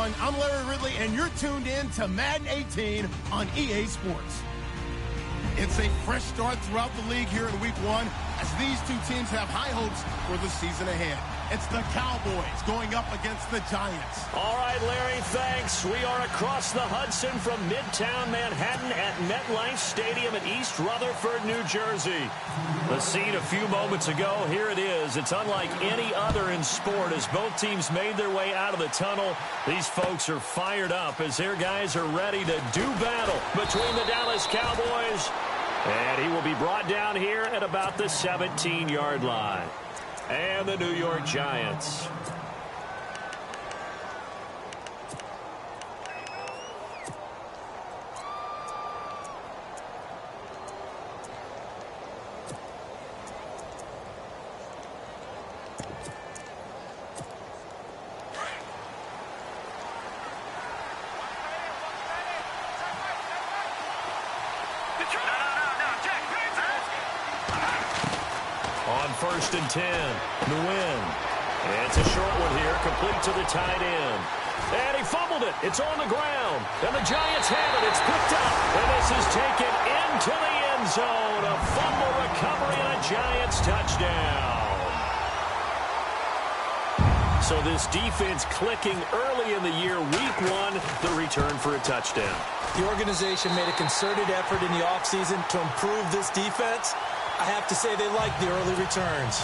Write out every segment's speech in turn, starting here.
everyone. I'm Larry Ridley, and you're tuned in to Madden 18 on EA Sports. It's a fresh start throughout the league here in Week 1 as these two teams have high hopes for the season ahead. It's the Cowboys going up against the Giants. All right, Larry, thanks. We are across the Hudson from Midtown Manhattan at MetLife Stadium in East Rutherford, New Jersey. The scene a few moments ago, here it is. It's unlike any other in sport as both teams made their way out of the tunnel. These folks are fired up as their guys are ready to do battle between the Dallas Cowboys. And he will be brought down here at about the 17-yard line. And the New York Giants. On 1st and 10, Nguyen. It's a short one here, complete to the tight end. And he fumbled it. It's on the ground. And the Giants have it. It's picked up. And this is taken into the end zone. A fumble recovery and a Giants touchdown. So this defense clicking early in the year, Week 1, the return for a touchdown. The organization made a concerted effort in the offseason to improve this defense. I have to say they like the early returns.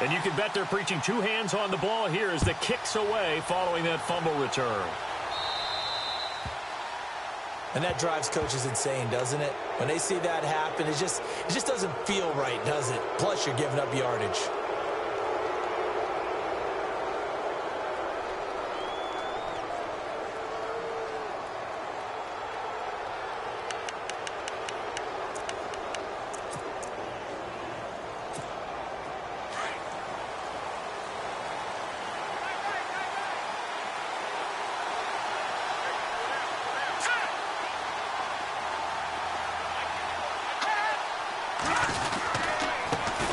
And you can bet they're preaching two hands on the ball here as the kick's away following that fumble return. And that drives coaches insane, doesn't it? When they see that happen, it just doesn't feel right, does it? Plus, you're giving up yardage.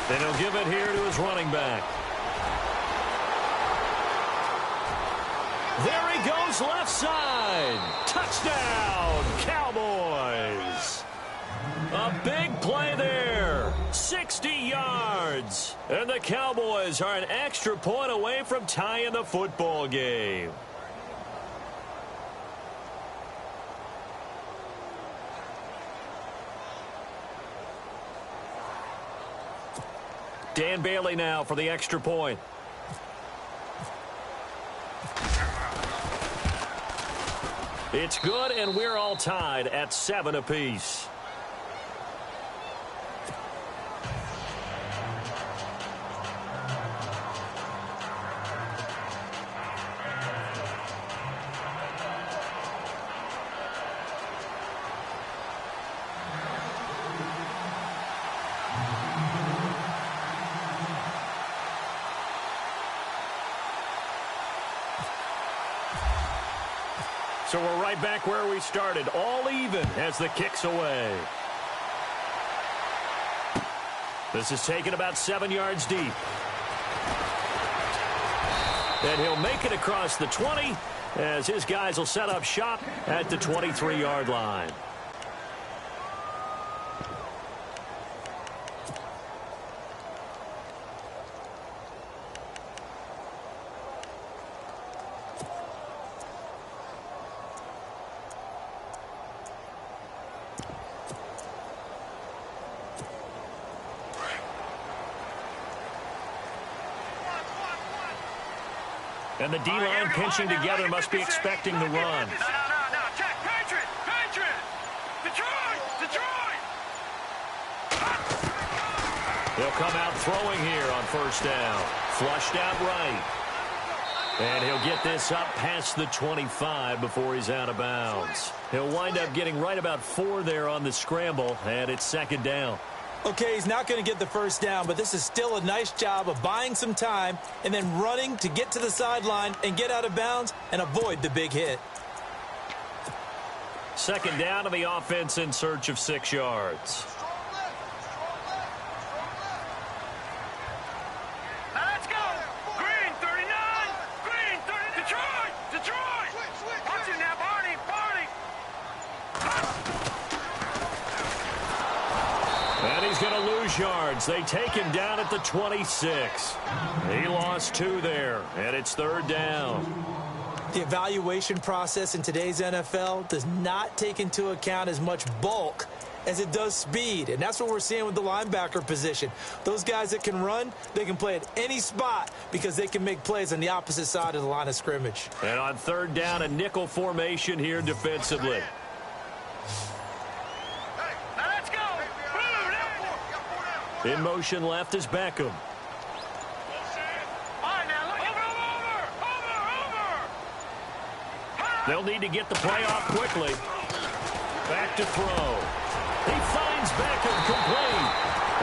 And he'll give it here to his running back. There he goes, left side. Touchdown, Cowboys. A big play there. 60 yards. And the Cowboys are an extra point away from tying the football game. Dan Bailey now for the extra point. It's good, and we're all tied at 7 apiece. So we're right back where we started, all even as the kick's away. This is taken about 7 yards deep. And he'll make it across the 20 as his guys will set up shop at the 23-yard line. And the D-line pinching together must be expecting the run. No. Check. Patriot. Detroit. They'll come out throwing here on first down. Flushed out right. And he'll get this up past the 25 before he's out of bounds. He'll wind up getting right about 4 there on the scramble, and it's second down. Okay, he's not going to get the first down, but this is still a nice job of buying some time and then running to get to the sideline and get out of bounds and avoid the big hit. Second down to the offense in search of 6 yards. And he's going to lose yards. They take him down at the 26. He lost 2 there, and it's third down. The evaluation process in today's NFL does not take into account as much bulk as it does speed, and that's what we're seeing with the linebacker position. Those guys that can run, they can play at any spot because they can make plays on the opposite side of the line of scrimmage. And on third down, a nickel formation here defensively. In motion left is Beckham. They'll need to get the play off quickly. Back to throw. He finds Beckham complete.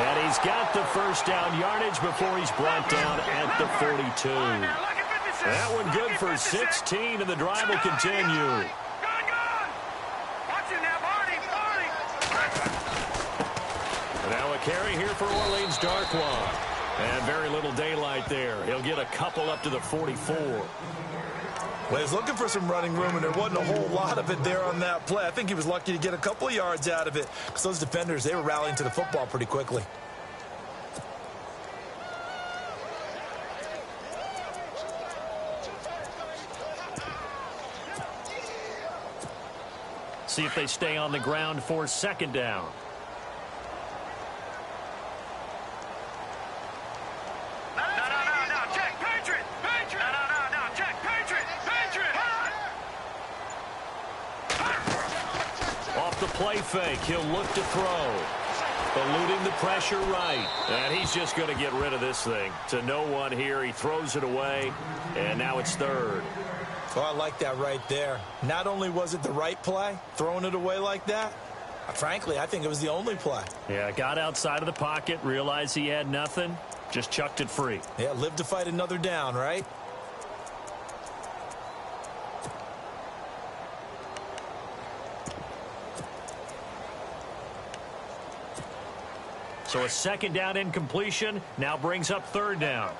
And he's got the first down yardage before he's brought down at the 42. That one good for 16, and the drive will continue. Now a carry here for Orleans Darkwa. And very little daylight there. He'll get a couple up to the 44. Well, he's looking for some running room, and there wasn't a whole lot of it there on that play. I think he was lucky to get a couple of yards out of it because those defenders, they were rallying to the football pretty quickly. See if they stay on the ground for second down. Off the play fake, he'll look to throw. Eluding the pressure right. And he's just going to get rid of this thing. To no one here, he throws it away, and now it's third. Oh, I like that right there. Not only was it the right play, throwing it away like that, frankly, I think it was the only play. Yeah, got outside of the pocket, realized he had nothing, just chucked it free. Yeah, live to fight another down, right? So a second down incompletion now brings up third down.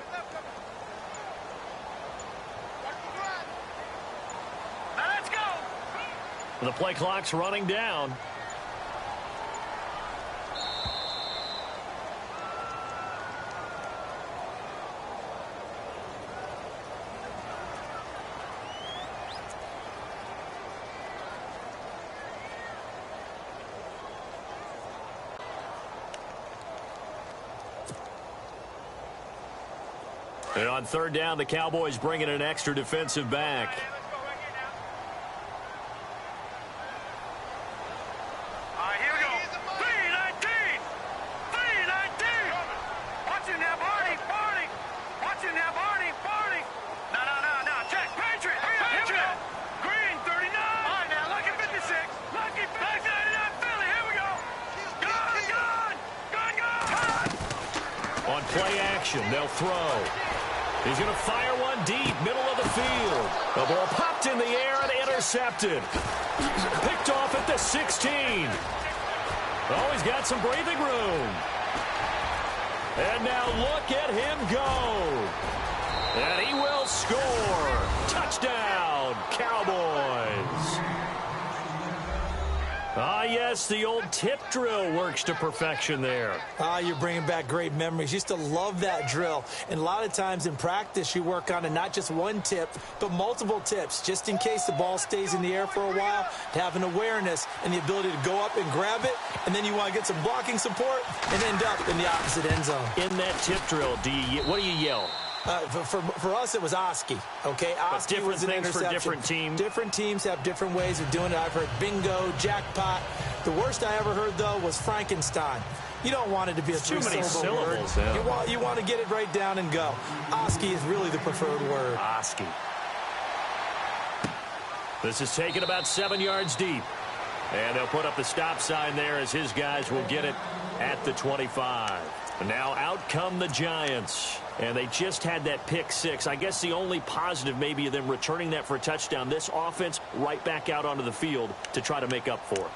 Let's go. The play clock's running down. And on third down, the Cowboys bring in an extra defensive back. All right, here we go. 3-19. 3-19. Watching that, Barney. Barney. Watching that, Barney. Barney. No. Check. Patriot. Here we go. Green, 39. All right, now, lucky 56. Lucky 59. Philly. Here we go. Gun. On play action, they'll throw. He's going to fire one deep, middle of the field. The ball popped in the air and intercepted. Picked off at the 16. Oh, he's got some breathing room. And now look at him go. And he will score. Touchdown, Cowboys. Ah, yes, the old tip drill works to perfection there. Ah, you're bringing back great memories. Used to love that drill. And a lot of times in practice, you work on it, not just one tip, but multiple tips, just in case the ball stays in the air for a while, to have an awareness and the ability to go up and grab it, and then you want to get some blocking support and end up in the opposite end zone. In that tip drill, what do you yell? For us, it was Oski. Okay, Oski different was an things interception. for different teams. Different teams have different ways of doing it. I've heard bingo, jackpot. The worst I ever heard, though, was Frankenstein. You don't want it to be a three-syllable word. Yeah. You want to get it right down and go. Oski is really the preferred word. Oski. This is taken about 7 yards deep. And they'll put up the stop sign there as his guys will get it at the 25. And now out come the Giants. And they just had that pick six. I guess the only positive maybe of them returning that for a touchdown. This offense right back out onto the field to try to make up for it.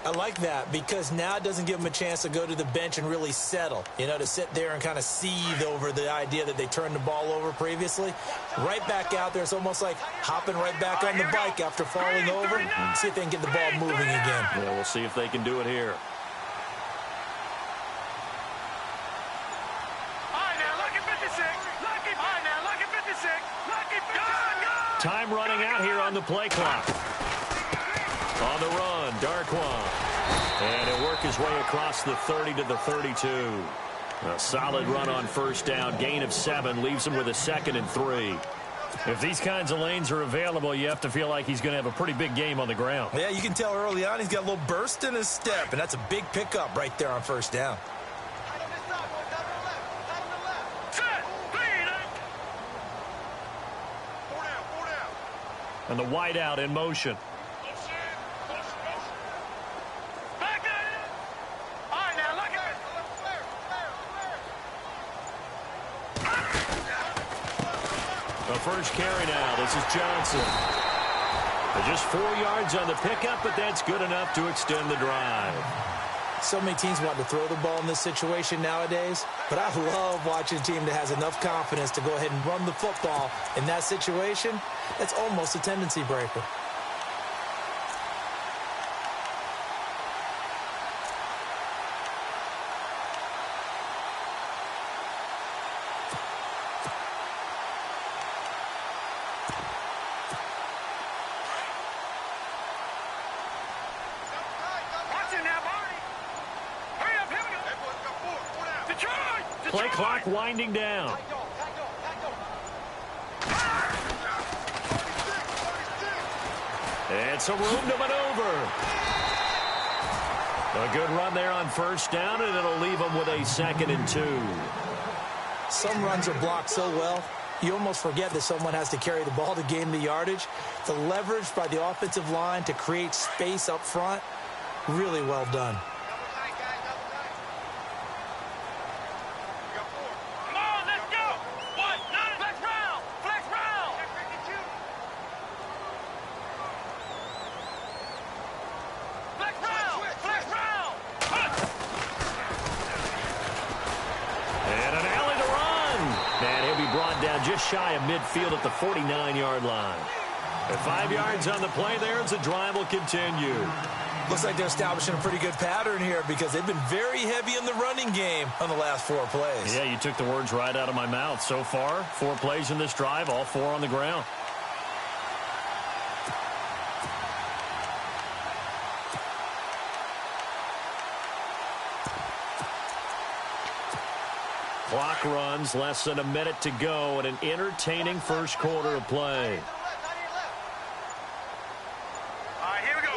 I like that because now it doesn't give them a chance to go to the bench and really settle. You know, to sit there and kind of seethe over the idea that they turned the ball over previously. Right back out there. It's almost like hopping right back on the bike after falling over. See if they can get the ball moving again. Yeah, we'll see if they can do it here. Time running out here on the play clock. On the run, Darquan. And he'll work his way across the 30 to the 32. A solid run on first down. Gain of 7 leaves him with a 2nd and 3. If these kinds of lanes are available, you have to feel like he's going to have a pretty big game on the ground. Yeah, you can tell early on he's got a little burst in his step, and that's a big pickup right there on first down. And the wideout in motion. The first carry now. This is Johnson. Just 4 yards on the pickup, but that's good enough to extend the drive. So many teams want to throw the ball in this situation nowadays, but I love watching a team that has enough confidence to go ahead and run the football in that situation. That's almost a tendency breaker. Play clock winding down. And some room to maneuver. A good run there on first down, and it'll leave them with a 2nd and 2. Some runs are blocked so well, you almost forget that someone has to carry the ball to gain the yardage. The leverage by the offensive line to create space up front, really well done. Just shy of midfield at the 49-yard line. At 5 yards on the play there, as the drive will continue. Looks like they're establishing a pretty good pattern here because they've been very heavy in the running game on the last 4 plays. Yeah, you took the words right out of my mouth. So far, 4 plays in this drive, all 4 on the ground. Clock runs, less than a minute to go, and an entertaining first quarter of play. All right, here we go.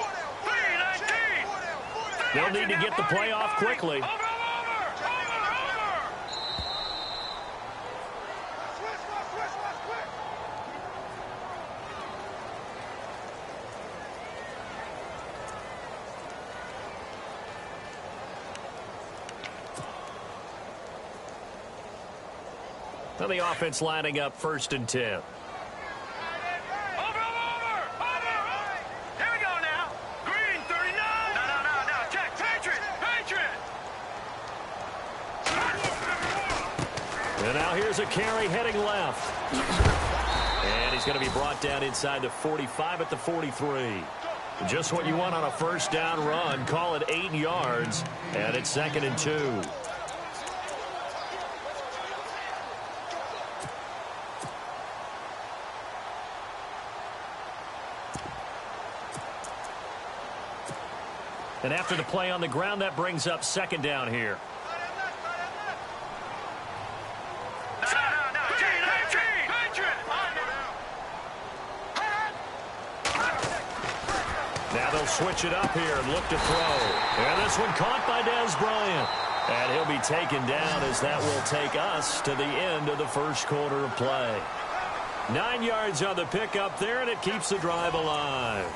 3-19. They'll need to get the play off quickly. Now the offense lining up 1st and 10. Over. Here we go now. Green, 39. No. Check. Patriot. And now here's a carry heading left. And he's going to be brought down inside the 45 at the 43. Just what you want on a first down run. Call it 8 yards. And it's 2nd and 2. And after the play on the ground, that brings up 2nd down here. Now they'll switch it up here and look to throw. And this one caught by Dez Bryant. And he'll be taken down as that will take us to the end of the first quarter of play. 9 yards on the pickup there, and it keeps the drive alive.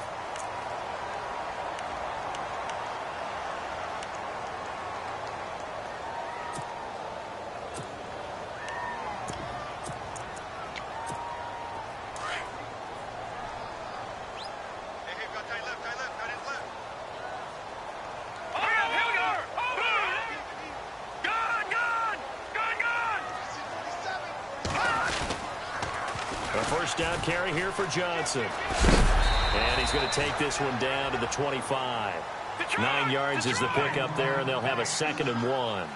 First down carry here for Johnson. And he's going to take this one down to the 25. 9 yards is the pickup there, and they'll have a 2nd and 1.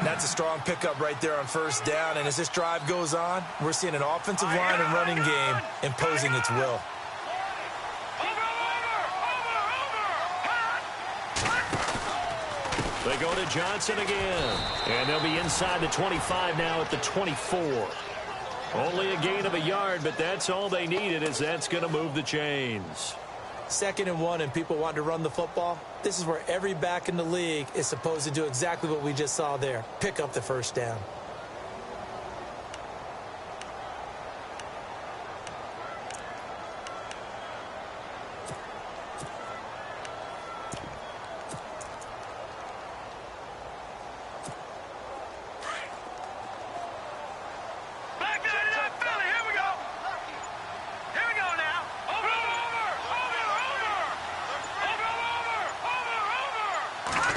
That's a strong pickup right there on first down. And as this drive goes on, we're seeing an offensive line and running game imposing its will. They go to Johnson again. And they'll be inside the 25 now at the 24. Only a gain of a yard, but that's all they needed, as that's going to move the chains. 2nd and 1, and people want to run the football. This is where every back in the league is supposed to do exactly what we just saw there. Pick up the first down.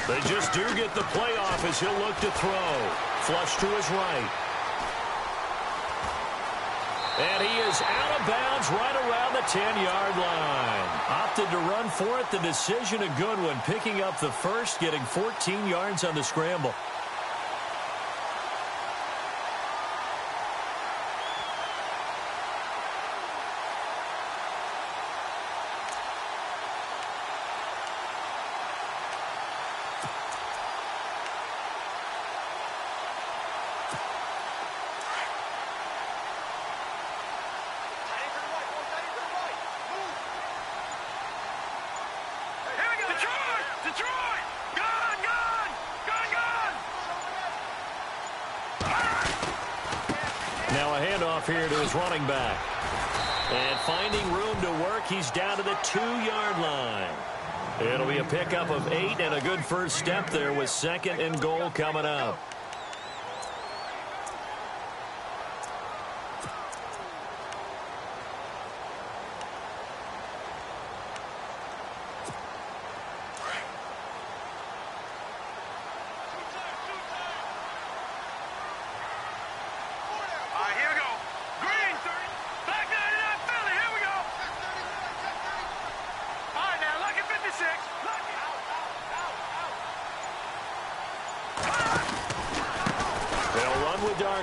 They just do get the playoff as he'll look to throw. Flush to his right. And he is out of bounds right around the 10-yard line. Opted to run for it. The decision a good one. Picking up the first, getting 14 yards on the scramble. Now a handoff here to his running back. And finding room to work, he's down to the 2-yard line. It'll be a pickup of 8 and a good first step there with 2nd and goal coming up.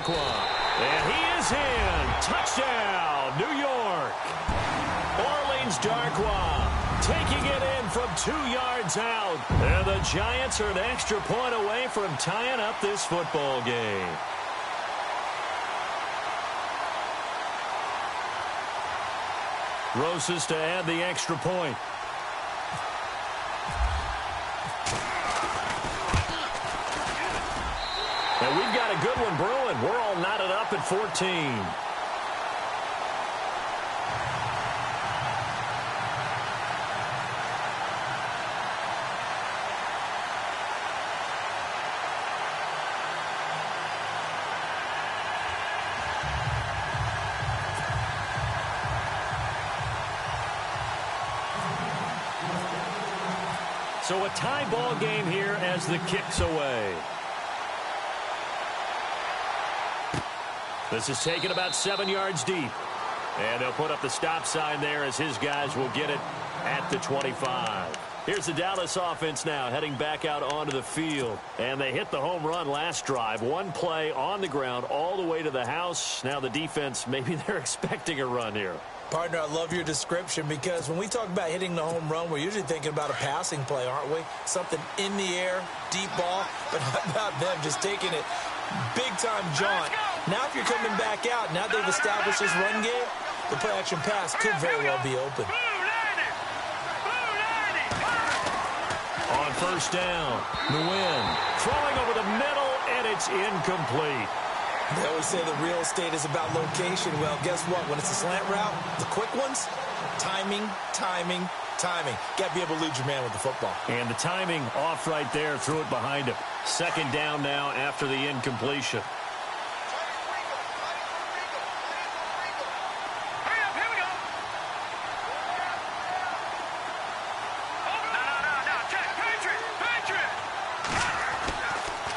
And he is in. Touchdown, New York. Orleans Darkwa taking it in from 2 yards out. And the Giants are an extra point away from tying up this football game. Rosas to add the extra point. And we've got a good one brewing. We're all knotted up at 14. So a tie ball game here as the kick's away. This is taken about 7 yards deep. And they'll put up the stop sign there as his guys will get it at the 25. Here's the Dallas offense now heading back out onto the field. And they hit the home run last drive. One play on the ground all the way to the house. Now the defense, maybe they're expecting a run here. Partner, I love your description because when we talk about hitting the home run, we're usually thinking about a passing play, aren't we? Something in the air, deep ball. But how about them just taking it big-time jaunt? Now if you're coming back out, now they've established this run game, the play-action pass could very well be open. On first down, Nguyen throwing over the middle, and it's incomplete. They always say the real estate is about location. Well, guess what? When it's a slant route, the quick ones, timing. Got to be able to lead your man with the football. And the timing off right there, threw it behind him. Second down now after the incompletion.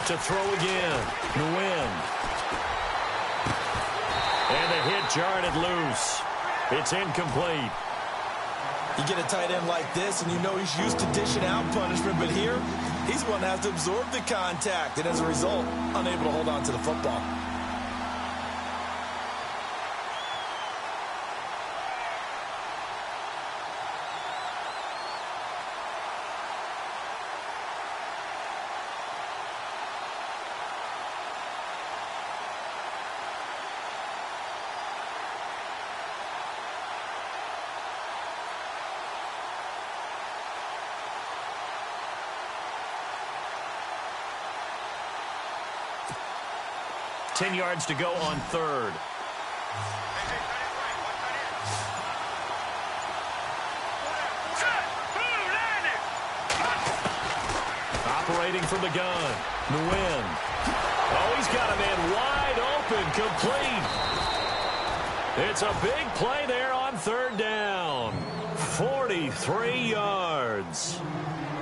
To throw again, Nguyen. And the hit jarred it loose. It's incomplete. You get a tight end like this, and you know he's used to dishing out punishment, but here, he's the one that has to absorb the contact, and as a result, unable to hold on to the football. Ten yards to go on third. Operating from the gun. Nguyen. Oh, he's got a man wide open, complete. It's a big play there on third down. 43 yards.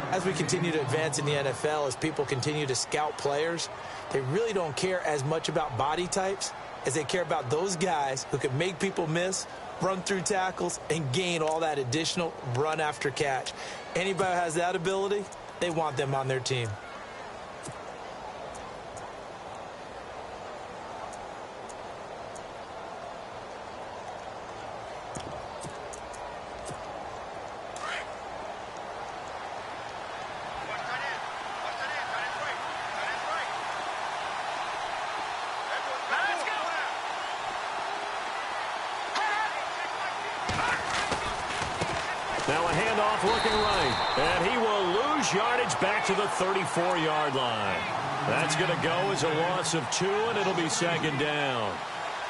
As we continue to advance in the NFL, as people continue to scout players, they really don't care as much about body types as they care about those guys who can make people miss, run through tackles, and gain all that additional run after catch. Anybody who has that ability, they want them on their team. Now a handoff looking right, and he will lose yardage back to the 34-yard line. That's going to go as a loss of 2, and it'll be second down.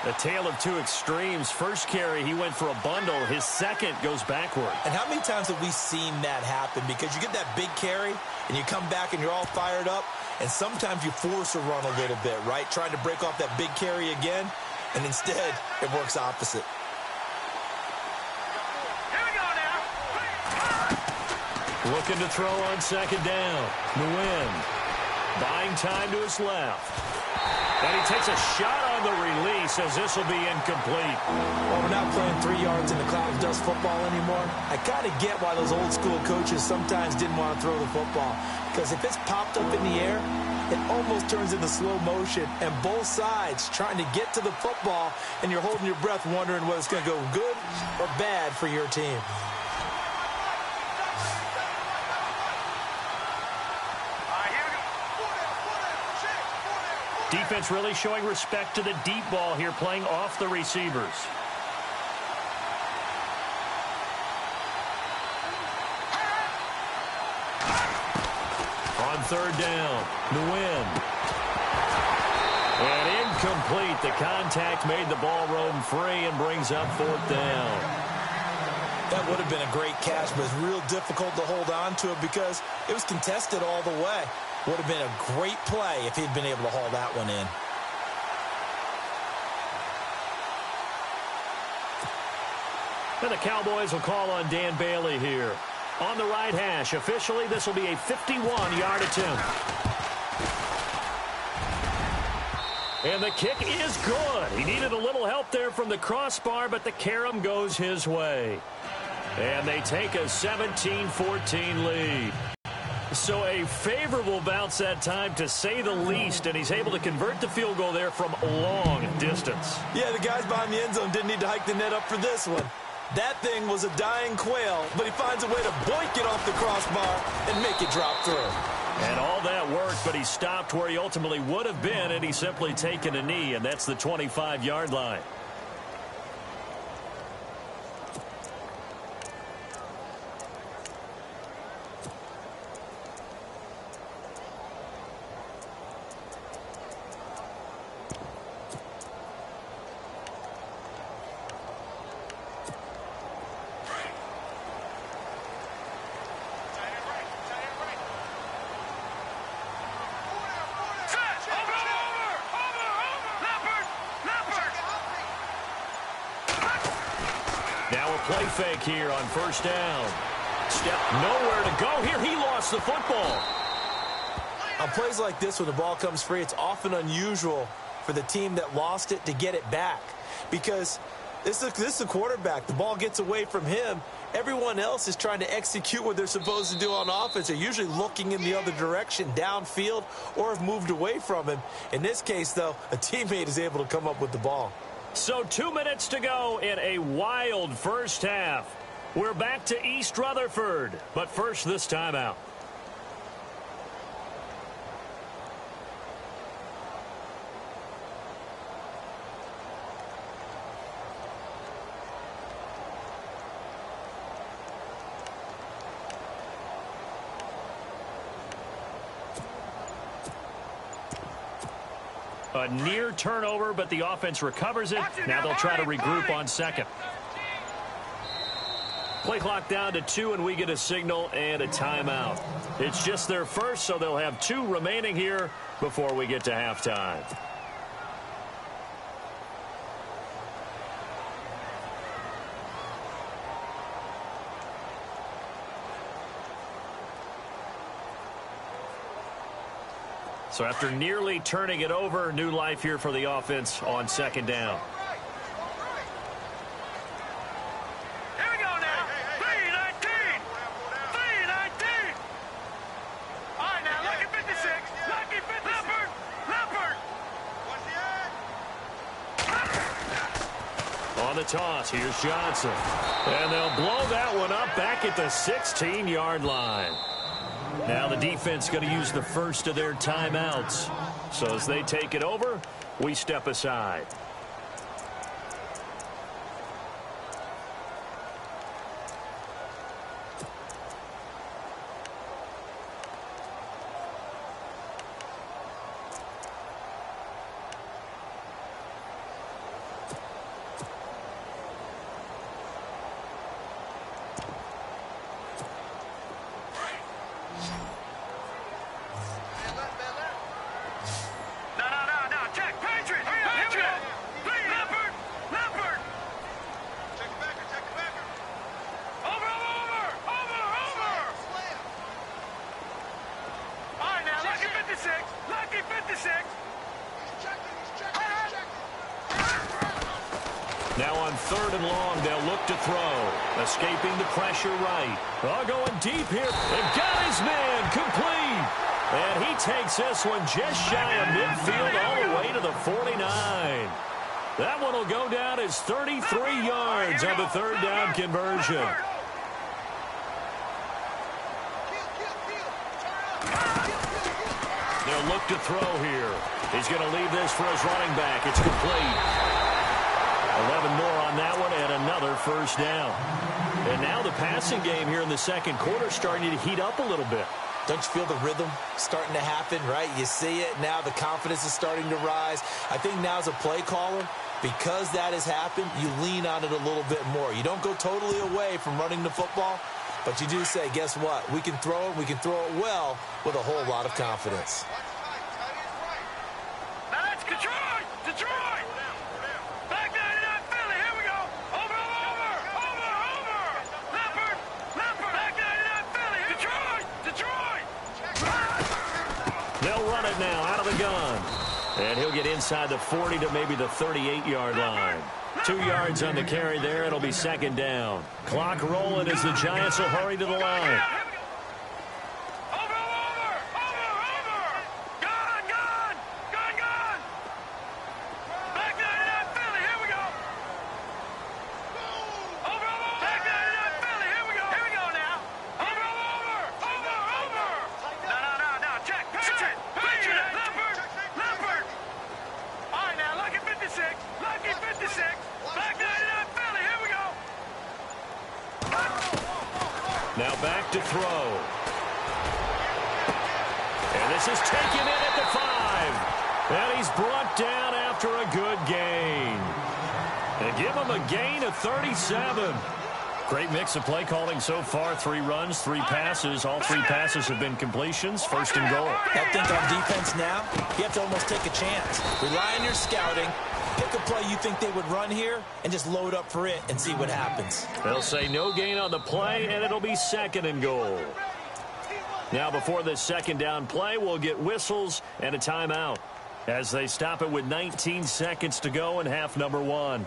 A tale of two extremes. First carry, he went for a bundle. His second goes backward. And how many times have we seen that happen? Because you get that big carry, and you come back and you're all fired up, and sometimes you force a run a little bit, right? Trying to break off that big carry again, and instead it works opposite. Looking to throw on second down. Nguyen buying time to his left. And he takes a shot on the release as this will be incomplete. Well, we're not playing 3 yards in the cloud of dust football anymore. I kind of get why those old school coaches sometimes didn't want to throw the football. Because if it's popped up in the air, it almost turns into slow motion. And both sides trying to get to the football, and you're holding your breath wondering whether it's going to go good or bad for your team. Defense really showing respect to the deep ball here, playing off the receivers. On third down, Nguyen. And incomplete. The contact made the ball roam free and brings up fourth down. That would have been a great catch, but it's real difficult to hold on to it because it was contested all the way. Would have been a great play if he'd been able to haul that one in. And the Cowboys will call on Dan Bailey here. On the right hash, officially, this will be a 51-yard attempt. And the kick is good. He needed a little help there from the crossbar, but the carom goes his way. And they take a 17-14 lead. So a favorable bounce that time, to say the least, and he's able to convert the field goal there from long distance. Yeah, the guys behind the end zone didn't need to hike the net up for this one. That thing was a dying quail, but he finds a way to boink it off the crossbar and make it drop through. And all that worked, but he stopped where he ultimately would have been, and he's simply taken a knee, and that's the 25-yard line. play fake here on first down. Step nowhere to go here. He lost the football. On plays like this, when the ball comes free, it's often unusual for the team that lost it to get it back. Because this is the quarterback. The ball gets away from him. Everyone else is trying to execute what they're supposed to do on offense. They're usually looking in the other direction, downfield, or have moved away from him. In this case, though, a teammate is able to come up with the ball. So 2 minutes to go in a wild first half. We're back to East Rutherford, but first this timeout. A near turnover, but the offense recovers it. Now they'll try to regroup on second. Play clock down to 2, and we get a signal and a timeout. It's just their first, so they'll have 2 remaining here before we get to halftime. So after nearly turning it over, new life here for the offense on second down. Here we go now. 3-19. 3-19. All right, now, lucky 56. Lucky 56. Leopard. On the toss, here's Johnson. And they'll blow that one up back at the 16-yard line. Now the defense going to use the first of their timeouts. So as they take it over, we step aside. Now on 3rd and long, they'll look to throw. Escaping the pressure right. Oh, going deep here. And got his man complete. And he takes this one just shy of midfield all the way to the 49. That one will go down as 33 yards on the 3rd down conversion. They'll look to throw here. He's going to leave this for his running back. It's complete. 11 more on that one and another first down. And now the passing game here in the second quarter starting to heat up a little bit. Don't you feel the rhythm starting to happen, right? You see it now. The confidence is starting to rise. I think now as a play caller, because that has happened, you lean on it a little bit more. You don't go totally away from running the football, but you do say, guess what? We can throw it. We can throw it well with a whole lot of confidence. Now that's Detroit! Detroit! Back 99 Philly. Here we go. Over. Leopard. Back 99 Philly. Detroit. They'll run it now out of the gun. And he'll get inside the 40 to maybe the 38-yard line. 2 yards on the carry there. It'll be second down. Clock rolling as the Giants will hurry to the line. Now back to throw. And this is taken in at the 5. And he's brought down after a good gain. And give him a gain of 37. Great mix of play calling so far. 3 runs, 3 passes. All 3 passes have been completions. First and goal. I think on defense now, you have to almost take a chance. Rely on your scouting. Get Pick a play you think they would run here and just load up for it and see what happens. They'll say no gain on the play, and it'll be 2nd and goal. Now, before this second down play, we'll get whistles and a timeout as they stop it with 19 seconds to go in half number 1.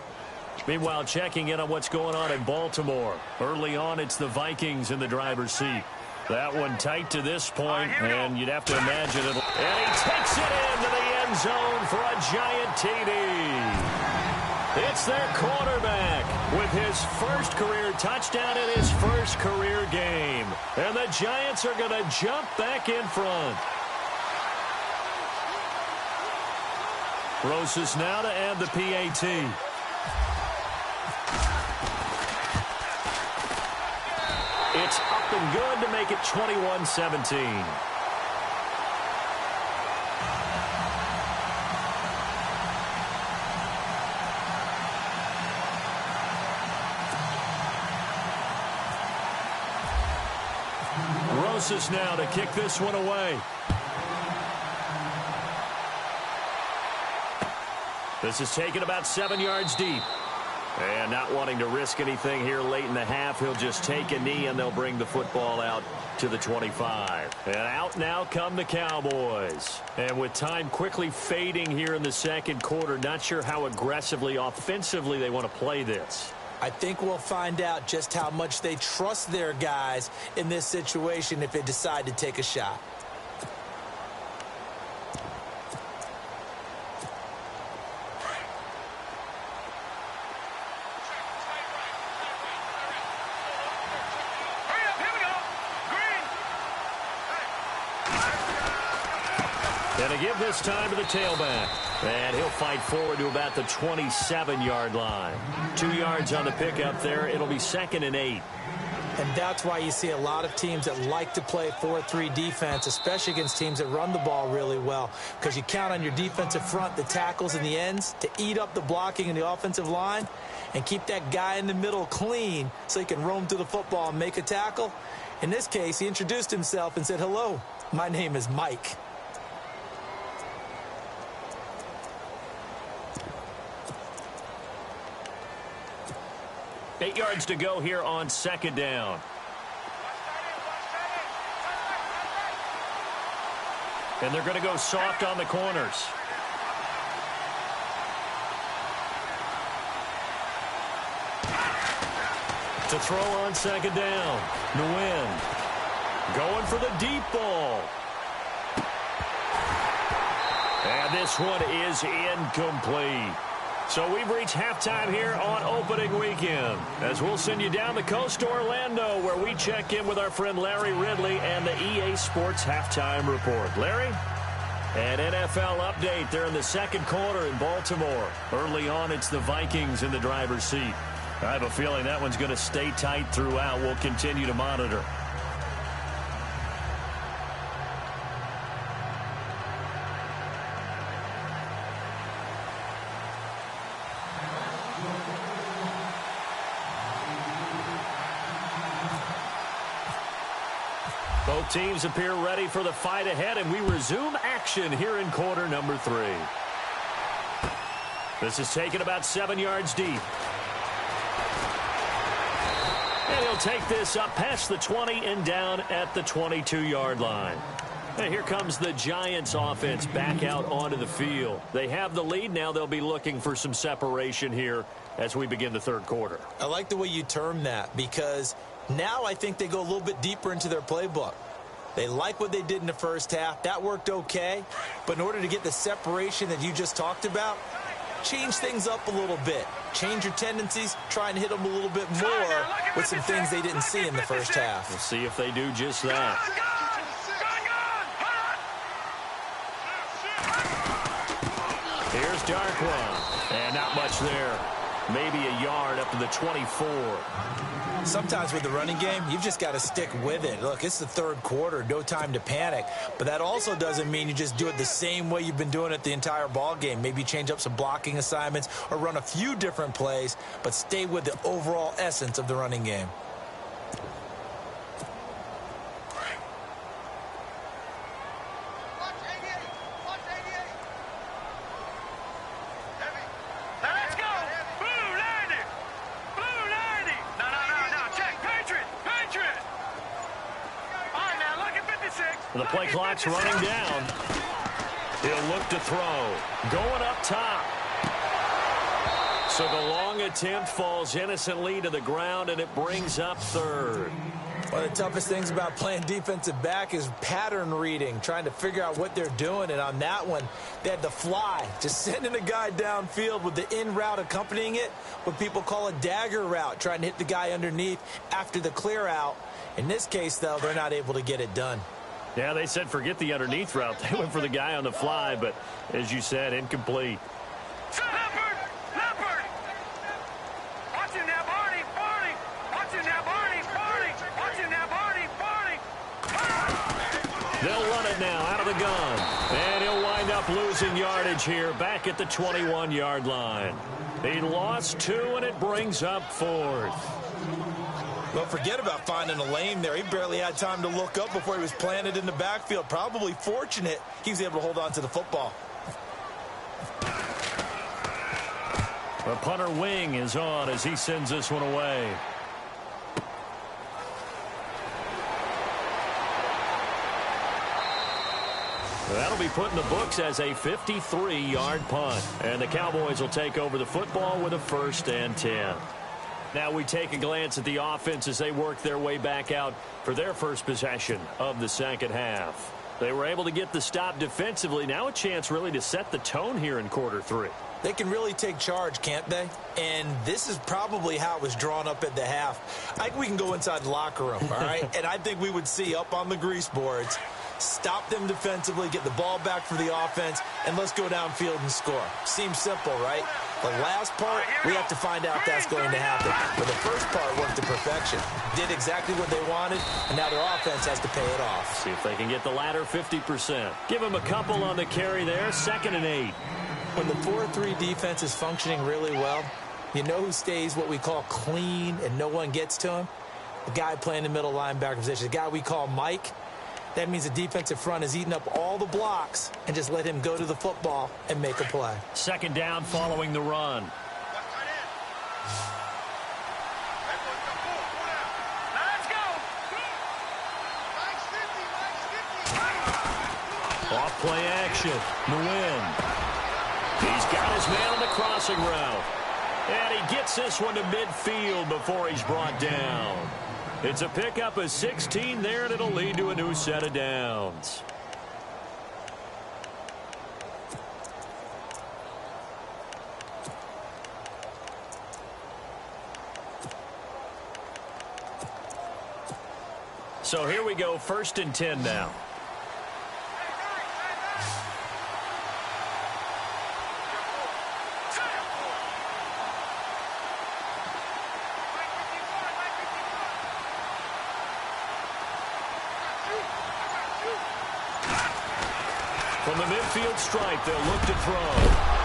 Meanwhile, checking in on what's going on in Baltimore. Early on, it's the Vikings in the driver's seat. That one tight to this point, and you'd have to imagine it'll... And he takes it into the end zone for a giant TD. It's their quarterback with his first career touchdown in his first career game. And the Giants are going to jump back in front. Rosas now to add the PAT. It's up and good to make it 21-17. Rosas now to kick this one away. This is taken about 7 yards deep. And not wanting to risk anything here late in the half, he'll just take a knee and they'll bring the football out to the 25. And out now come the Cowboys. And with time quickly fading here in the second quarter, not sure how aggressively, offensively they want to play this. I think we'll find out just how much they trust their guys in this situation if they decide to take a shot. And to give this time to the tailback. And he'll fight forward to about the 27-yard line. 2 yards on the pickup there. It'll be 2nd and 8. And that's why you see a lot of teams that like to play 4-3 defense, especially against teams that run the ball really well, because you count on your defensive front, the tackles and the ends, to eat up the blocking in the offensive line and keep that guy in the middle clean so he can roam through the football and make a tackle. In this case, he introduced himself and said, "Hello, my name is Mike." Eight yards to go here on second down. And they're going to go soft on the corners. To throw on second down. Nguyen going for the deep ball. And this one is incomplete. So we've reached halftime here on opening weekend, as we'll send you down the coast to Orlando, where we check in with our friend Larry Ridley and the EA Sports Halftime Report. Larry? An NFL update there in the second quarter in Baltimore. Early on, it's the Vikings in the driver's seat. I have a feeling that one's going to stay tight throughout. We'll continue to monitor. Both teams appear ready for the fight ahead, and we resume action here in quarter number 3. This is taken about 7 yards deep. And he'll take this up past the 20 and down at the 22-yard line. And here comes the Giants offense back out onto the field. They have the lead. Now they'll be looking for some separation here as we begin the third quarter. I like the way you term that, because now I think they go a little bit deeper into their playbook. They like what they did in the first half. That worked okay. But in order to get the separation that you just talked about, change things up a little bit. Change your tendencies. Try and hit them a little bit more with some things they didn't see in the first half. We'll see if they do just that. Here's Darkwa. And not much there. Maybe a yard up to the 24. Sometimes with the running game, you've just got to stick with it. Look, it's the third quarter, no time to panic. But that also doesn't mean you just do it the same way you've been doing it the entire ball game. Maybe change up some blocking assignments or run a few different plays, but stay with the overall essence of the running game. The play clock's running down. He'll look to throw. Going up top. So the long attempt falls innocently to the ground, and it brings up third. One of the toughest things about playing defensive back is pattern reading, trying to figure out what they're doing. And on that one, they had the fly, just sending a guy downfield with the in route accompanying it, what people call a dagger route, trying to hit the guy underneath after the clear out. In this case, though, they're not able to get it done. Yeah, they said forget the underneath route. They went for the guy on the fly, but as you said, incomplete. Leopard! Watching that Barney! Watching that Barney! Watching that Barney! They'll run it now out of the gun. And he'll wind up losing yardage here back at the 21-yard line. He lost 2, and it brings up 4th. Well, forget about finding a lane there. He barely had time to look up before he was planted in the backfield. Probably fortunate he was able to hold on to the football. The punter wing is on as he sends this one away. That'll be put in the books as a 53-yard punt. And the Cowboys will take over the football with a 1st and 10. Now we take a glance at the offense as they work their way back out for their first possession of the second half. They were able to get the stop defensively. Now a chance really to set the tone here in quarter 3. They can really take charge, can't they? And this is probably how it was drawn up at the half. I think we can go inside the locker room, all right? And I think we would see up on the grease boards, stop them defensively, get the ball back for the offense, and let's go downfield and score. Seems simple, right? The last part, we have to find out if that's going to happen. But the first part worked to perfection. Did exactly what they wanted, and now their offense has to pay it off. See if they can get the latter 50%. Give them a couple on the carry there, 2nd and 8. When the 4-3 defense is functioning really well, you know who stays what we call clean and no one gets to him? The guy playing the middle linebacker position, the guy we call Mike. That means the defensive front is eating up all the blocks and just let him go to the football and make a play. 2nd down following the run. Let's go! Off play action. Nguyen. He's got his man on the crossing route. And he gets this one to midfield before he's brought down. It's a pickup of 16 there, and it'll lead to a new set of downs. So here we go, 1st and 10 now. From the midfield stripe, they'll look to throw.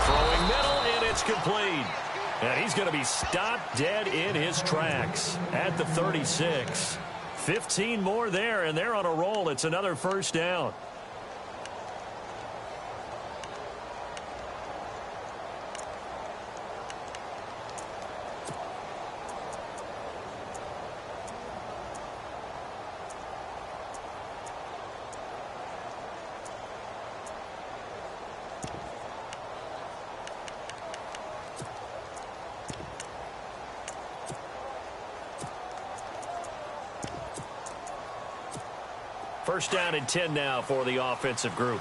Throwing middle, and it's complete. And he's going to be stopped dead in his tracks at the 36. 15 more there, and they're on a roll. It's another 1st down. First down and 10 now for the offensive group.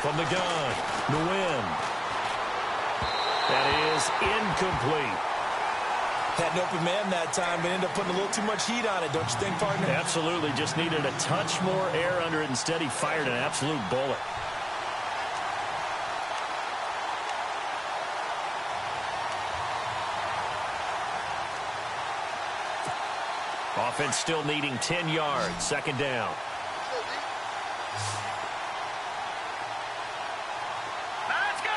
From the gun, Nguyen. That is incomplete. Had an open man that time, but ended up putting a little too much heat on it, don't you think, partner? Absolutely. Just needed a touch more air under it. Instead, he fired an absolute bullet. Offense still needing 10 yards. 2nd down. Let's go!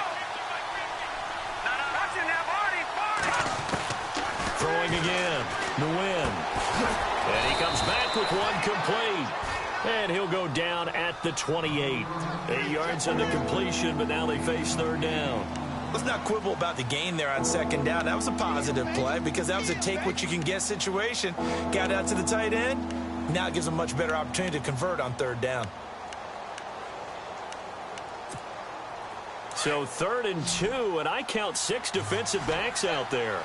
Watching that Barney! Throwing again. Nguyen. And he comes back with one complete. And he'll go down at the 28. 8 yards on the completion, but now they face 3rd down. Let's not quibble about the gain there on second down. That was a positive play because that was a take-what-you-can-get situation. Got out to the tight end. Now it gives them a much better opportunity to convert on third down. So 3rd and 2, and I count 6 defensive backs out there.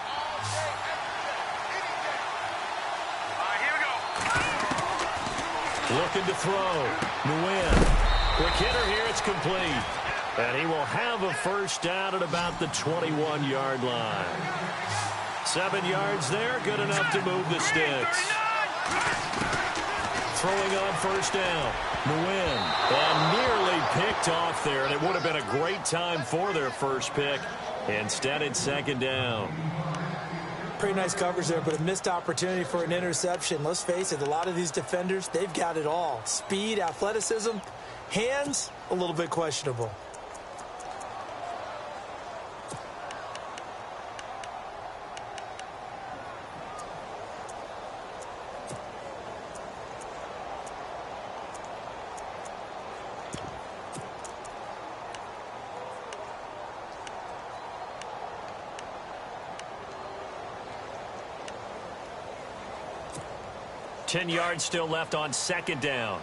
Looking to throw. Nguyen. Quick hitter here. It's complete. And he will have a first down at about the 21-yard line. 7 yards there. Good enough to move the sticks. Throwing on first down. Nguyen. And nearly picked off there. And it would have been a great time for their first pick. Instead, it's second down. Pretty nice coverage there, but a missed opportunity for an interception. Let's face it, a lot of these defenders, they've got it all. Speed, athleticism, hands, a little bit questionable. Ten yards still left on second down.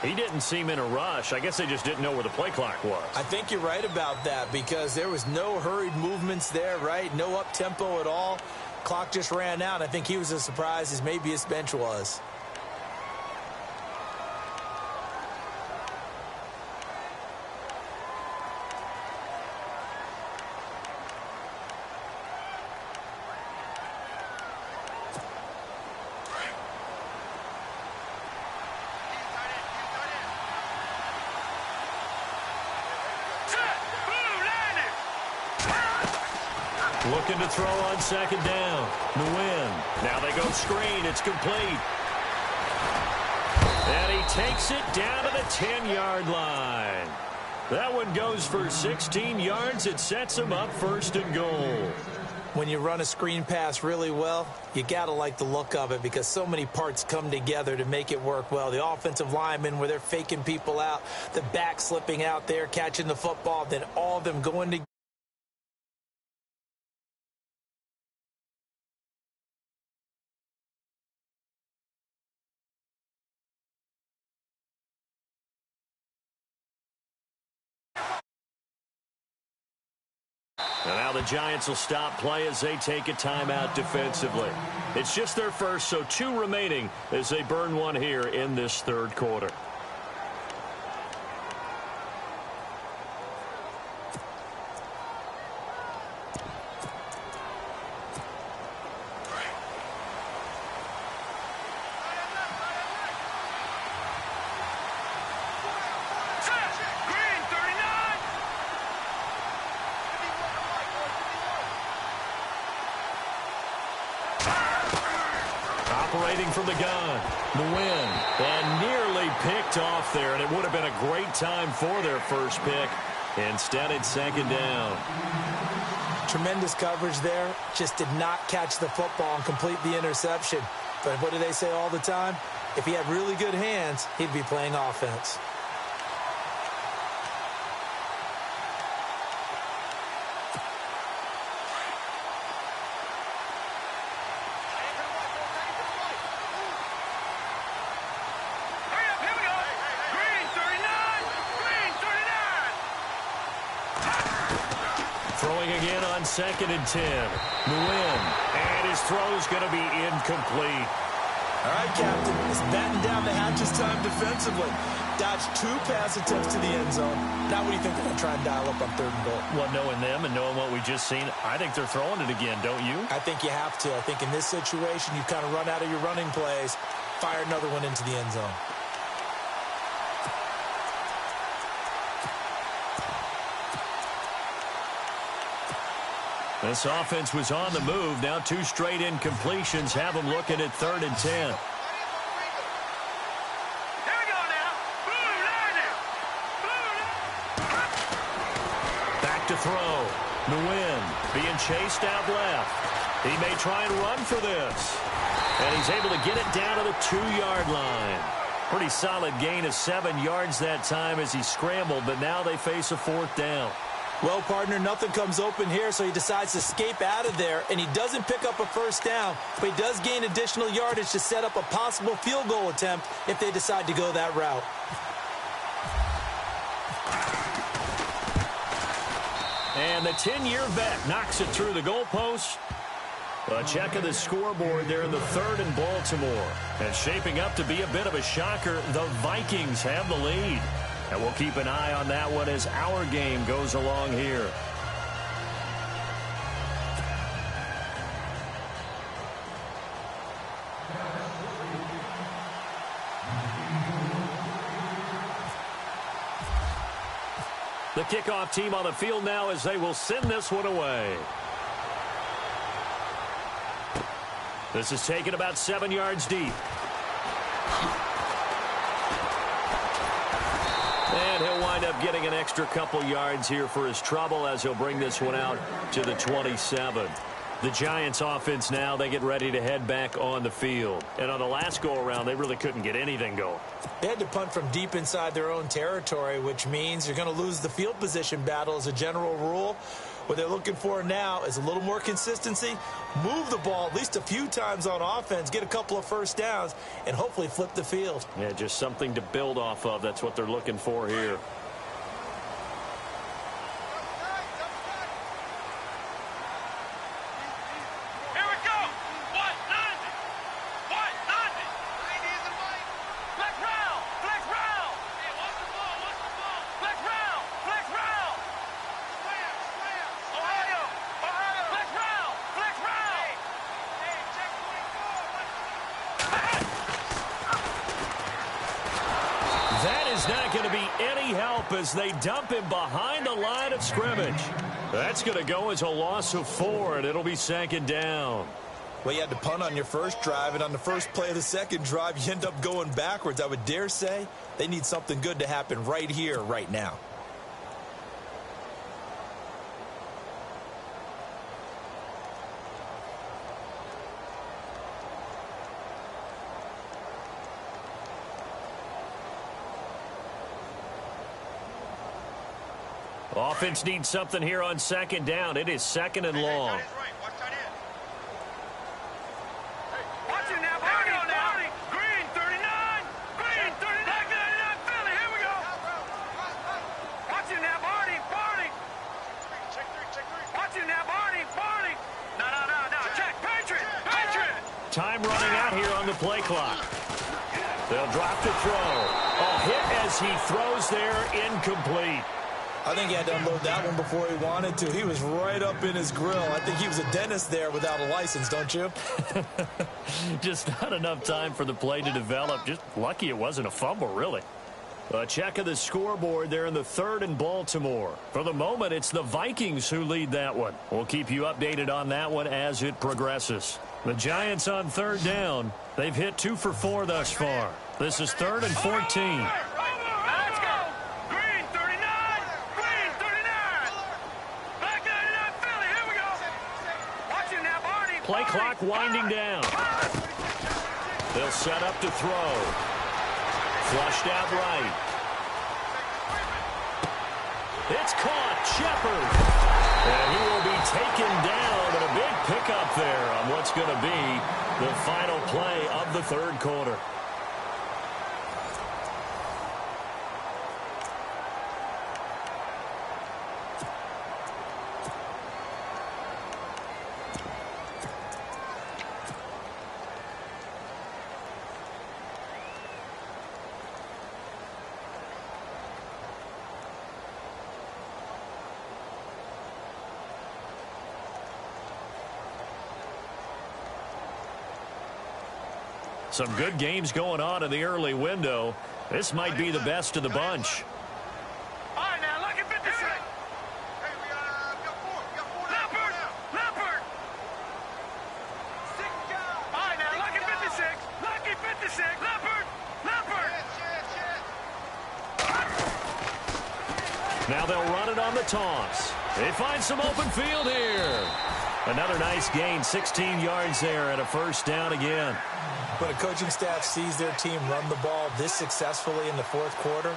He didn't seem in a rush. I guess they just didn't know where the play clock was. I think you're right about that because there was no hurried movements there, right? No up-tempo at all. Clock just ran out. I think he was as surprised as maybe his bench was. Looking to throw on second down. Nguyen. Now they go screen. It's complete. And he takes it down to the 10-yard line. That one goes for 16 yards. It sets him up first and goal. When you run a screen pass really well, you got to like the look of it because so many parts come together to make it work well. The offensive linemen where they're faking people out, the back slipping out there, catching the football, then all of them going together. And now the Giants will stop play as they take a timeout defensively. It's just their first, so 2 remaining as they burn one here in this third quarter. Operating from the gun, Nguyen, and nearly picked off there, and it would have been a great time for their first pick. Instead, it's second down. Tremendous coverage there, just did not catch the football and complete the interception. But what do they say all the time? If he had really good hands, he'd be playing offense. Throwing again on 2nd and 10. Nguyen, and his throw's going to be incomplete. All right, Captain, it's batting down the hatches time defensively. Dodged 2 pass attempts to the end zone. Now what do you think they're going to try and dial up on 3rd and goal? Well, knowing them and knowing what we just seen, I think they're throwing it again, don't you? I think you have to. I think in this situation, you kind of run out of your running plays, fire another one into the end zone. This offense was on the move. Now 2 straight incompletions have them looking at 3rd and 10. Here we go now. Back to throw. The wind being chased out left. He may try and run for this. And he's able to get it down to the 2-yard line. Pretty solid gain of 7 yards that time as he scrambled, but now they face a 4th down. Well, partner, nothing comes open here, so he decides to escape out of there, and he doesn't pick up a 1st down, but he does gain additional yardage to set up a possible field goal attempt if they decide to go that route. And the 10-year vet knocks it through the goalpost. A check of the scoreboard there in the 3rd and Baltimore. And shaping up to be a bit of a shocker, the Vikings have the lead. And we'll keep an eye on that one as our game goes along here. The kickoff team on the field now as they will send this one away. This is taken about 7 yards deep. And he'll wind up getting an extra couple yards here for his trouble as he'll bring this one out to the 27. The Giants offense now, they get ready to head back on the field. And on the last go-around, they really couldn't get anything going. They had to punt from deep inside their own territory, which means you're going to lose the field position battle as a general rule. What they're looking for now is a little more consistency, move the ball at least a few times on offense, get a couple of 1st downs, and hopefully flip the field. Yeah, just something to build off of. That's what they're looking for here. Not going to be any help as they dump him behind the line of scrimmage. That's going to go as a loss of 4, and it'll be 2nd down. Well, you had to punt on your first drive, and on the first play of the second drive, you end up going backwards. I would dare say they need something good to happen right here, right now. Offense needs something here on 2nd down. It is 2nd and long. Green 39. Green 39. 39 Philly. Here we go. Watching that Barney. Check 3. Watching that Barney. No. Check. Patriot. Time running out here on the play clock. They'll drop to throw. A hit as he throws there, incomplete. I think he had to unload that one before he wanted to. He was right up in his grill. I think he was a dentist there without a license, don't you? Just not enough time for the play to develop. Just lucky it wasn't a fumble, really. A check of the scoreboard there in the 3rd and Baltimore. For the moment, it's the Vikings who lead that one. We'll keep you updated on that one as it progresses. The Giants on 3rd down. They've hit 2 for 4 thus far. This is 3rd and 14. Play clock winding down. They'll set up to throw. Flushed out right. It's caught. Shepard. And he will be taken down. And a big pickup there on what's going to be the final play of the 3rd quarter. Some good games going on in the early window. This might be the best of the bunch. All right, now, look at 56. Hey, we got 4. Leopard. All right, now, look at 56. Lucky 56. Leopard. Now they'll run it on the toss. They find some open field here. Another nice gain, 16 yards there and a first down again. When a coaching staff sees their team run the ball this successfully in the fourth quarter,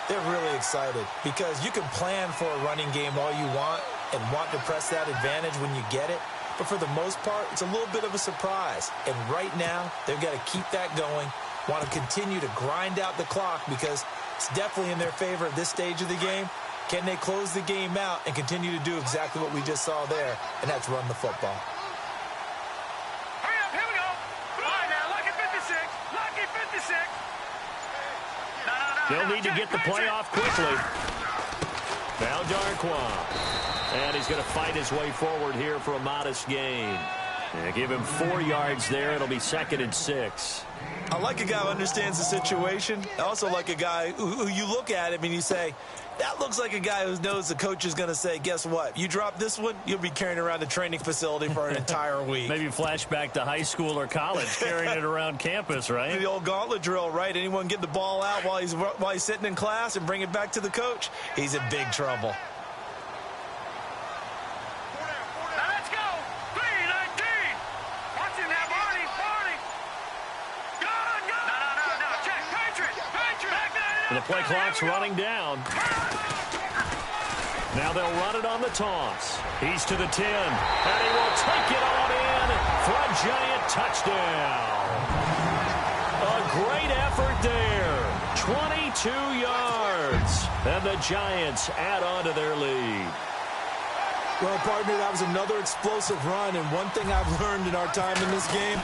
they're really excited because you can plan for a running game all you want and want to press that advantage when you get it. But for the most part, it's a little bit of a surprise. And right now, they've got to keep that going, want to continue to grind out the clock because it's definitely in their favor at this stage of the game. Can they close the game out and continue to do exactly what we just saw there, and that's run the football? Hurry up, here we go. All right, now, lucky 56. Lucky 56. They'll need to get the play off quickly. Now Darquan. And he's going to fight his way forward here for a modest gain. And give him 4 yards there. It'll be 2nd and 6. I like a guy who understands the situation. I also like a guy who you look at him and you say, that looks like a guy who knows the coach is going to say, guess what? You drop this one, you'll be carrying around the training facility for an entire week. Maybe flashback to high school or college, carrying it around campus, right? The old gauntlet drill, right? Anyone get the ball out while he's sitting in class and bring it back to the coach? He's in big trouble. Now let's go. 3-19. Watching that, Barney. Good. No. Check. Patriot. Back that And the play clock's running down. Now they'll run it on the toss. He's to the 10. And he will take it on in for a giant touchdown. A great effort there. 22 yards. And the Giants add on to their lead. Well, partner, that was another explosive run. And one thing I've learned in our time in this game,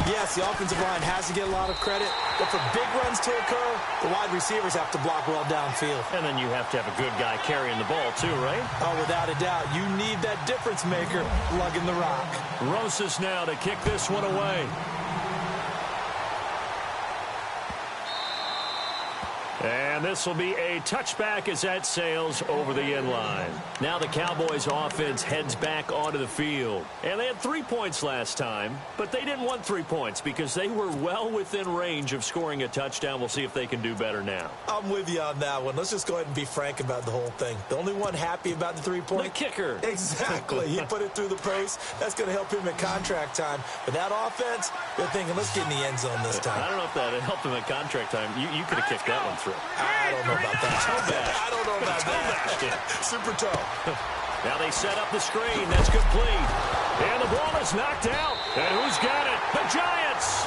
yes, the offensive line has to get a lot of credit, but for big runs to occur, the wide receivers have to block well downfield. And then you have to have a good guy carrying the ball too, right? Oh, without a doubt. You need that difference maker lugging the rock. Rosas now to kick this one away. And this will be a touchback as that sails over the end line. Now the Cowboys offense heads back onto the field. And they had 3 points last time, but they didn't want 3 points because they were well within range of scoring a touchdown. We'll see if they can do better now. I'm with you on that one. Let's just go ahead and be frank about the whole thing. The only one happy about the 3-point? The kicker. Exactly. He put it through the post. That's going to help him at contract time. But that offense, they're thinking, let's get in the end zone this time. I don't know if that helped him at contract time. You could have kicked that one through. I don't know about that. I don't know about that. Super toe. Now they set up the screen. That's complete. And the ball is knocked out. And who's got it? The Giants.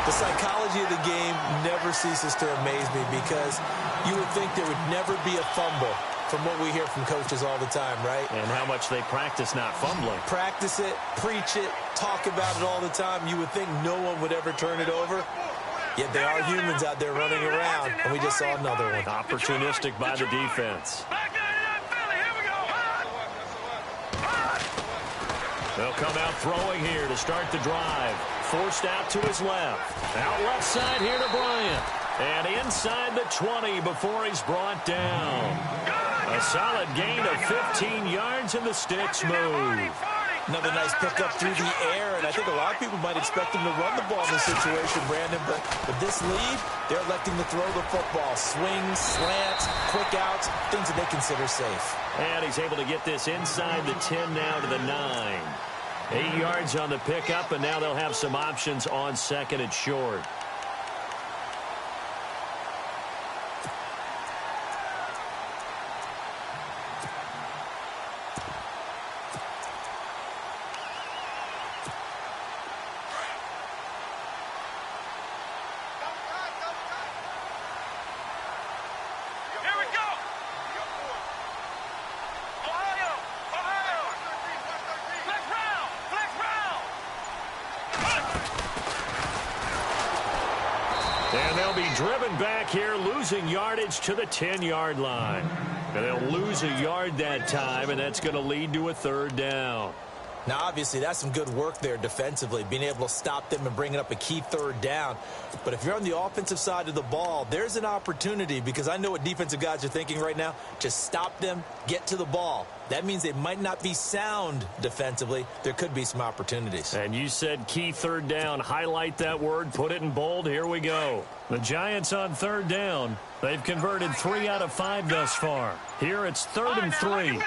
The psychology of the game never ceases to amaze me because you would think there would never be a fumble from what we hear from coaches all the time, right? And how much they practice not fumbling. Practice it, preach it, talk about it all the time. You would think no one would ever turn it over. Yet they are humans out there running around, and we just saw another one. Opportunistic by the defense. They'll come out throwing here to start the drive. Forced out to his left. Out left side here to Bryant. And inside the 20 before he's brought down. A solid gain of 15 yards and the sticks move. Another nice pickup through the air, and I think a lot of people might expect him to run the ball in this situation, Brandon, but with this lead, they're electing to throw the football. Swings, slants, quick outs, things that they consider safe. And he's able to get this inside the 10 now to the 9. 8 yards on the pickup, and now they'll have some options on 2nd and short. And they'll be driven back here, losing yardage to the 10-yard line. And they'll lose a yard that time, and that's going to lead to a 3rd down. Now, obviously, that's some good work there defensively, being able to stop them and bringing up a key third down. But if you're on the offensive side of the ball, there's an opportunity, because I know what defensive guys are thinking right now. Just stop them, get to the ball. That means they might not be sound defensively. There could be some opportunities. And you said key third down. Highlight that word, put it in bold. Here we go. The Giants on third down. They've converted 3 out of 5 thus far. Here it's 3rd and 3.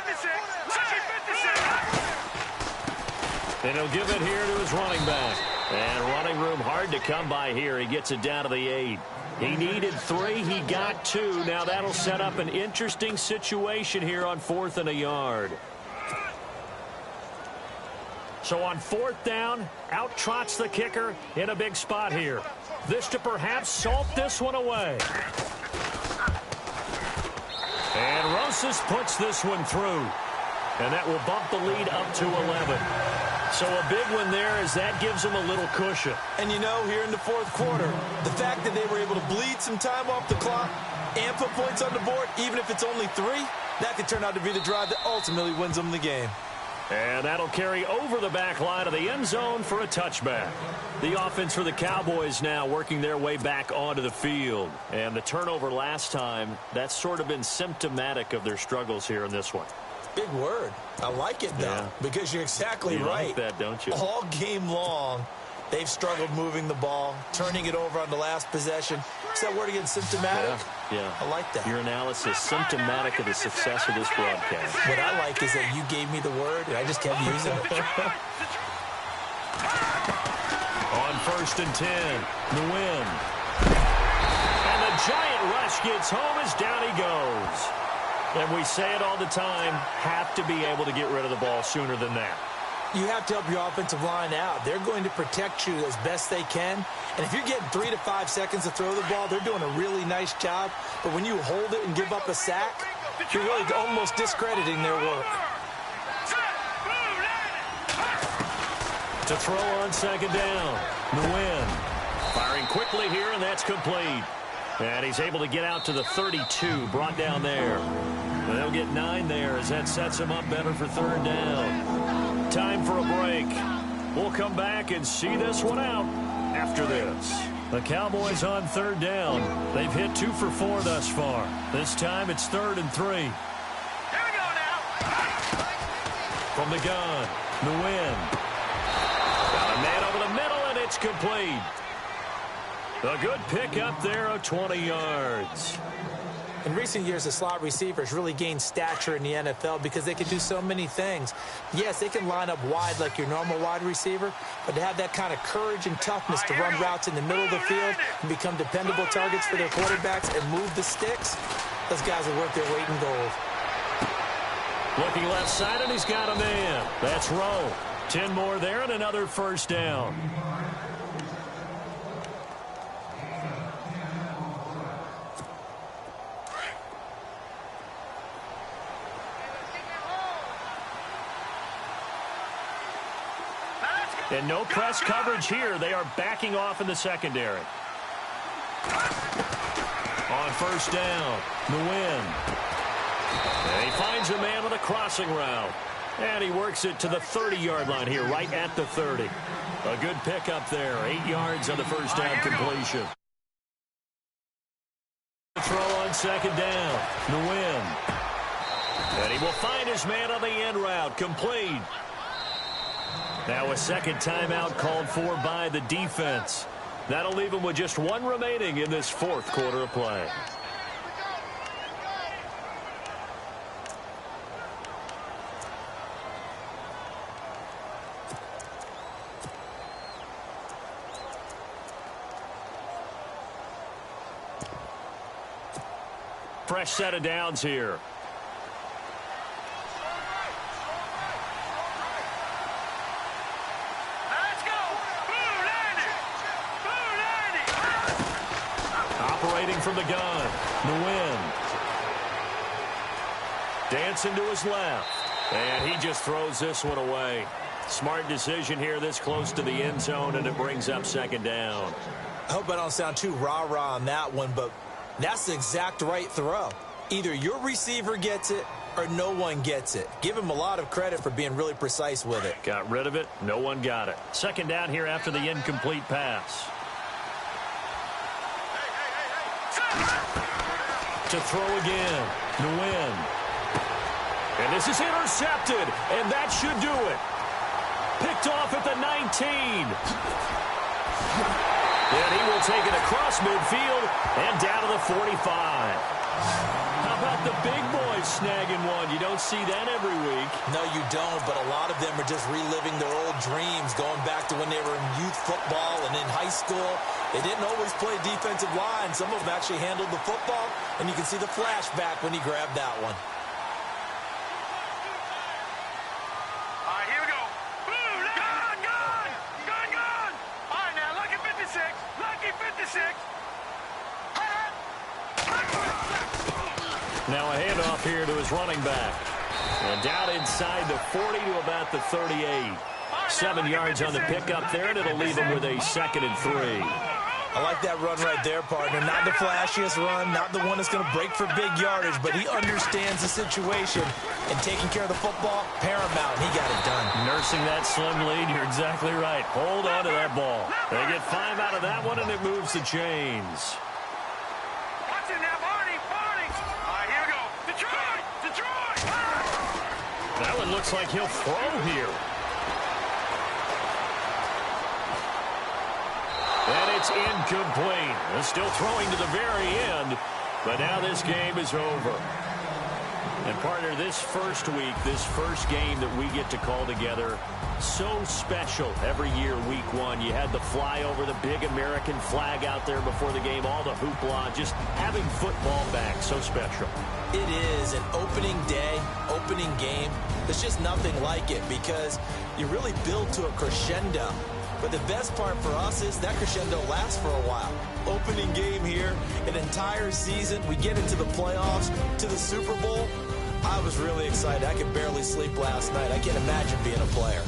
And he'll give it here to his running back. And running room hard to come by here. He gets it down to the 8. He needed 3. He got 2. Now that'll set up an interesting situation here on 4th and a yard. So on 4th down, out trots the kicker in a big spot here. This to perhaps salt this one away. And Rosas puts this one through. And that will bump the lead up to 11. So a big one there, as that gives them a little cushion. And you know, here in the 4th quarter, the fact that they were able to bleed some time off the clock and put points on the board, even if it's only 3, that could turn out to be the drive that ultimately wins them the game. And that'll carry over the back line of the end zone for a touchback. The offense for the Cowboys now working their way back onto the field. And the turnover last time, that's sort of been symptomatic of their struggles here in this one. Big word. I like it, though, because you're exactly right. You like that, don't you? All game long, they've struggled moving the ball, turning it over on the last possession. Is that word again, symptomatic? Yeah. I like that. Your analysis, symptomatic of the success of this broadcast. What I like is that you gave me the word, and I just kept using it. On 1st and 10, the win. And the giant rush gets home as down he goes. And we say it all the time, have to be able to get rid of the ball sooner than that. You have to help your offensive line out. They're going to protect you as best they can. And if you're getting 3 to 5 seconds to throw the ball, they're doing a really nice job. But when you hold it and give up a sack, you're really almost discrediting their work. To throw on 2nd down, the win. Firing quickly here, and that's complete. And he's able to get out to the 32, brought down there. And they'll get 9 there as that sets him up better for 3rd down. Time for a break. We'll come back and see this one out after this. The Cowboys on 3rd down. They've hit 2 for 4 thus far. This time it's 3rd and 3. Here we go now. From the gun, the win. Got a man over the middle, and it's complete. A good pickup there of 20 yards. In recent years, the slot receivers really gained stature in the NFL because they can do so many things. Yes, they can line up wide like your normal wide receiver, but to have that kind of courage and toughness to run routes in the middle of the field and become dependable targets for their quarterbacks and move the sticks, those guys are worth their weight in gold. Looking left side, and he's got a man. That's Rowe. 10 more there and another 1st down. And no press coverage here. They are backing off in the secondary. On 1st down, the win. And he finds a man with a crossing route. And he works it to the 30-yard line here, right at the 30. A good pickup there. 8 yards on the 1st down completion. Throw on 2nd down, the win. And he will find his man on the end route, complete. Now a 2nd timeout called for by the defense. That'll leave him with just 1 remaining in this 4th quarter of play. Fresh set of downs here. Operating from the gun, the win. Dancing to his left, and he just throws this one away. Smart decision here this close to the end zone, and it brings up 2nd down. I hope I don't sound too rah-rah on that one, but that's the exact right throw. Either your receiver gets it or no one gets it. Give him a lot of credit for being really precise with it. Got rid of it. No one got it. Second down here after the incomplete pass. To throw again. Nguyen. And this is intercepted. And that should do it. Picked off at the 19. And he will take it across midfield and down to the 45. How about the big boys snagging one? You don't see that every week. No, you don't, but a lot of them are just reliving their old dreams, going back to when they were in youth football and in high school. They didn't always play defensive line. Some of them actually handled the football, and you can see the flashback when he grabbed that one. Now a handoff here to his running back. And down inside the 40 to about the 38. 7 yards on the pickup there, and it'll leave him with a 2nd and 3. I like that run right there, partner. Not the flashiest run, not the one that's going to break for big yardage, but he understands the situation, and taking care of the football, paramount. He got it done. Nursing that slim lead, you're exactly right. Hold on to that ball. They get 5 out of that one, and it moves the chains. That one looks like he'll throw here. And it's incomplete. They're still throwing to the very end, but now this game is over. And partner, this first week, this first game that we get to call together, so special every year, week 1. You had the flyover, the big American flag out there before the game, all the hoopla, just having football back, so special. It is an opening day, opening game. There's just nothing like it because you really build to a crescendo. But the best part for us is that crescendo lasts for a while. Opening game here, an entire season. We get into the playoffs, to the Super Bowl. I was really excited. I could barely sleep last night. I can't imagine being a player.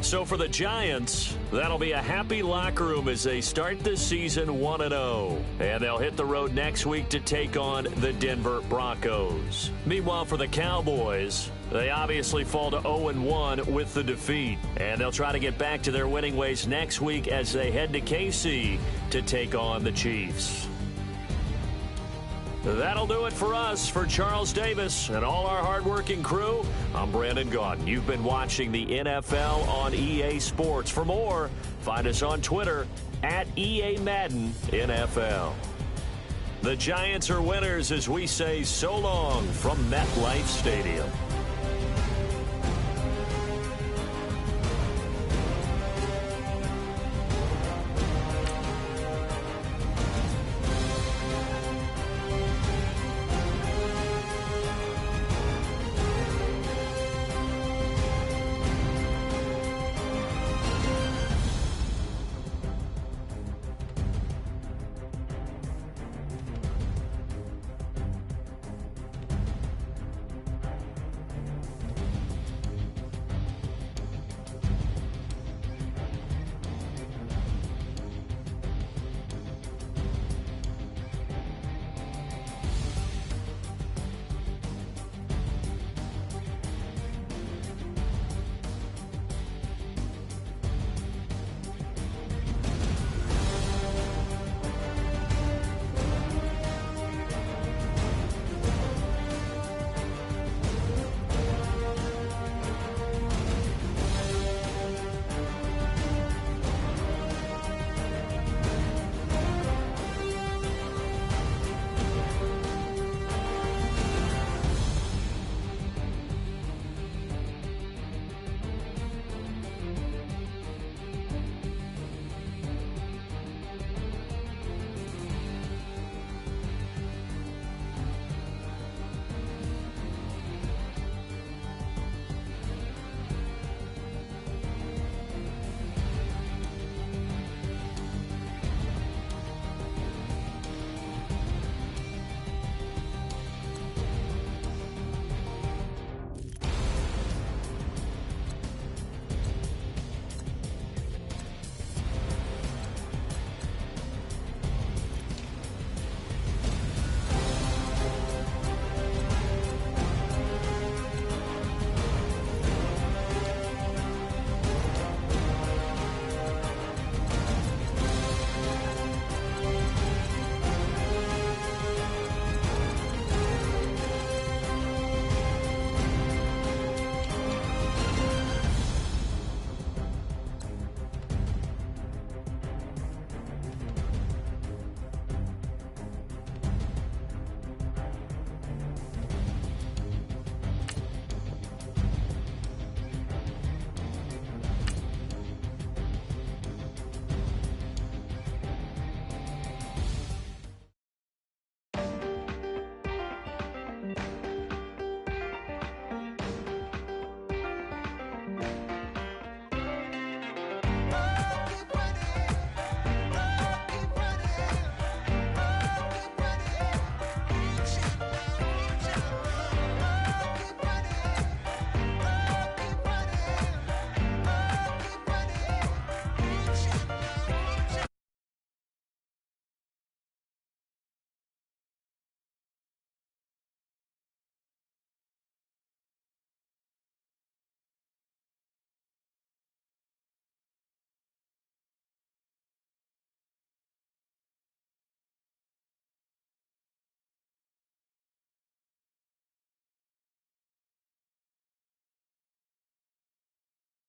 So for the Giants, that'll be a happy locker room as they start this season 1-0. And they'll hit the road next week to take on the Denver Broncos. Meanwhile, for the Cowboys, they obviously fall to 0-1 with the defeat. And they'll try to get back to their winning ways next week as they head to KC to take on the Chiefs. That'll do it for us. For Charles Davis and all our hardworking crew, I'm Brandon Gaudin. You've been watching the NFL on EA Sports. For more, find us on Twitter at EA Madden NFL. The Giants are winners as we say so long from MetLife Stadium.